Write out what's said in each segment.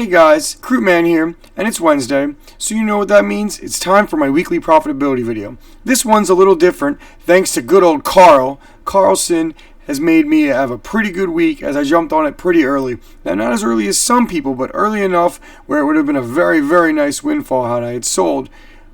Hey guys, Crewman here, and it's Wednesday, so you know what that means? It's time for my weekly profitability video. This one's a little different, thanks to good old Carl. KARLSEN has made me have a pretty good week as I jumped on it pretty early. Now, not as early as some people, but early enough where it would have been a very, very nice windfall had I had sold.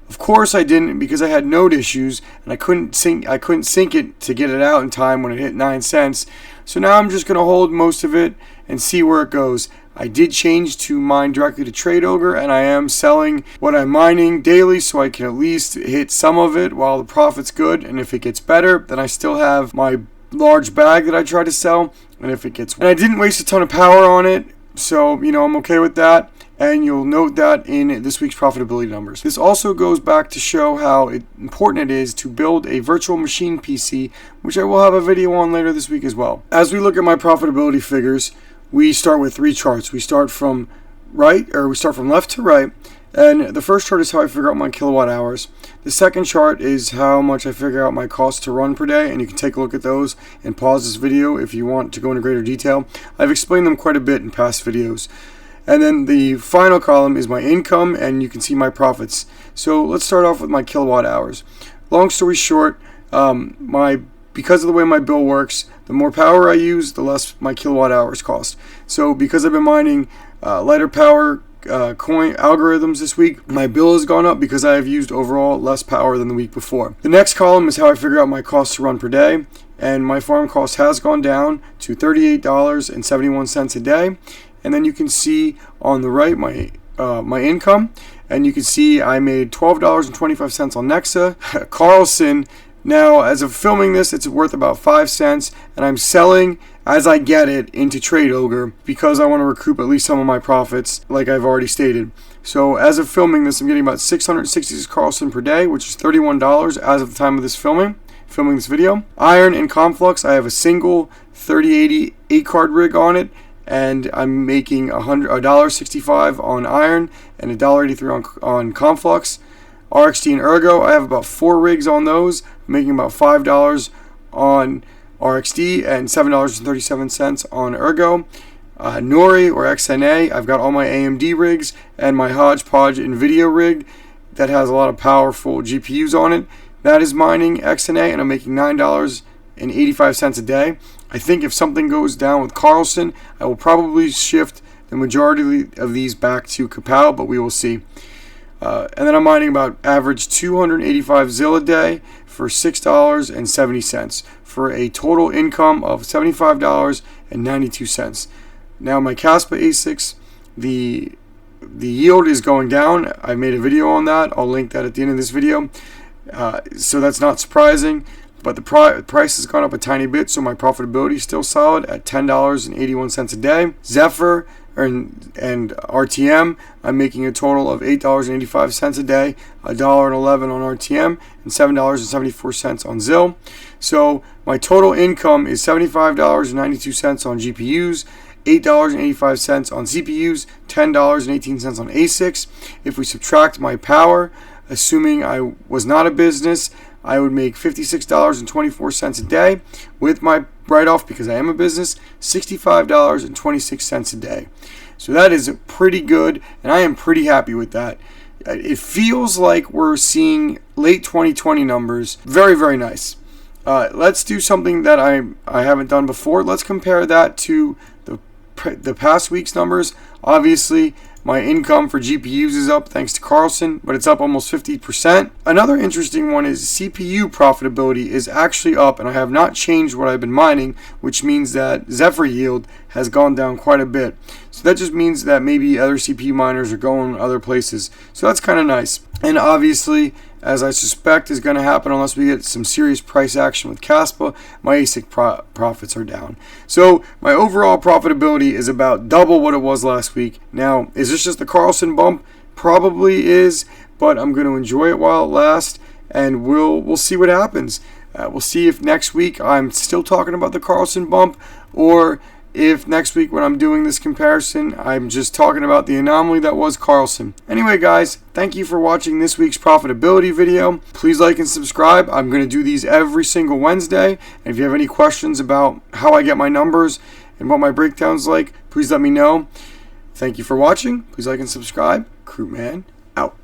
Of course I didn't, because I had node issues and I couldn't sync it to get it out in time when it hit 9 cents. So now I'm just going to hold most of it and see where it goes. I did change to mine directly to TradeOgre, and I am selling what I'm mining daily so I can at least hit some of it while the profit's good. And if it gets better, then I still have my large bag that I try to sell. And if it gets, and I didn't waste a ton of power on it, so I'm okay with that. And you'll note that in this week's profitability numbers. This also goes back to show how important it is to build a virtual machine PC, which I will have a video on later this week as well. As we look at my profitability figures, we start with 3 charts. We start from left to right, and the first chart is how I figure out my kilowatt hours. The second chart is how much I figure out my cost to run per day, and you can take a look at those and pause this video if you want to go into greater detail. I've explained them quite a bit in past videos. And then the final column is my income, and you can see my profits. So let's start off with my kilowatt hours. Long story short, because of the way my bill works, the more power I use, the less my kilowatt hours cost. So because I've been mining lighter power coin algorithms this week, my bill has gone up because I have used overall less power than the week before. The next column is how I figure out my cost to run per day, and my farm cost has gone down to $38.71 a day. And then you can see on the right my income, and you can see I made $12.25 on Nexa. KARLSEN, now as of filming this, it's worth about 5 cents, and I'm selling as I get it into TradeOgre because I want to recoup at least some of my profits, like I've already stated. So as of filming this, I'm getting about 666 KARLSEN per day, which is $31 as of the time of this filming this video. Iron and Conflux, I have a single 3080 8-card rig on it, and I'm making $1.65 on iron and $1.83 on Conflux. RXD and Ergo, I have about 4 rigs on those, making about $5 on RXD and $7.37 on Ergo. Nori or XNA, I've got all my AMD rigs and my hodgepodge NVIDIA rig that has a lot of powerful GPUs on it. That is mining XNA, and I'm making $9.85 a day. I think if something goes down with KARLSEN, I will probably shift the majority of these back to Kapow, but we will see. And then I'm mining about average 285 ZIL a day for $6.70 for a total income of $75.92. Now my Caspa ASICs, the yield is going down. I made a video on that. I'll link that at the end of this video. So that's not surprising. But the price has gone up a tiny bit, so my profitability is still solid at $10.81 a day. Zephyr and RTM, I'm making a total of $8.85 a day, $1.11 on RTM, and $7.74 on ZIL. So my total income is $75.92 on GPUs, $8.85 on CPUs, $10.18 on ASICs. If we subtract my power, assuming I was not a business, I would make $56.24 a day. With my write-off, because I am a business, $65.26 a day. So that is pretty good, and I am pretty happy with that. It feels like we're seeing late 2020 numbers. Very, very nice. Let's do something that I haven't done before. Let's compare that to the past week's numbers. Obviously, my income for GPUs is up thanks to KARLSEN, but it's up almost 50%. Another interesting one is CPU profitability is actually up, and I have not changed what I've been mining, which means that Zephyr yield has gone down quite a bit. So that just means that maybe other CPU miners are going other places. So that's kind of nice. And obviously, as I suspect is going to happen unless we get some serious price action with Caspa, my ASIC profits are down. So my overall profitability is about double what it was last week. Now, is this just the KARLSEN bump? Probably is, but I'm going to enjoy it while it lasts, and we'll see what happens. We'll see if next week I'm still talking about the KARLSEN bump, or if next week when I'm doing this comparison, I'm just talking about the anomaly that was KARLSEN. Anyway, guys, thank you for watching this week's profitability video. Please like and subscribe. I'm going to do these every single Wednesday. And if you have any questions about how I get my numbers and what my breakdown's like, please let me know. Thank you for watching. Please like and subscribe. Crewman out.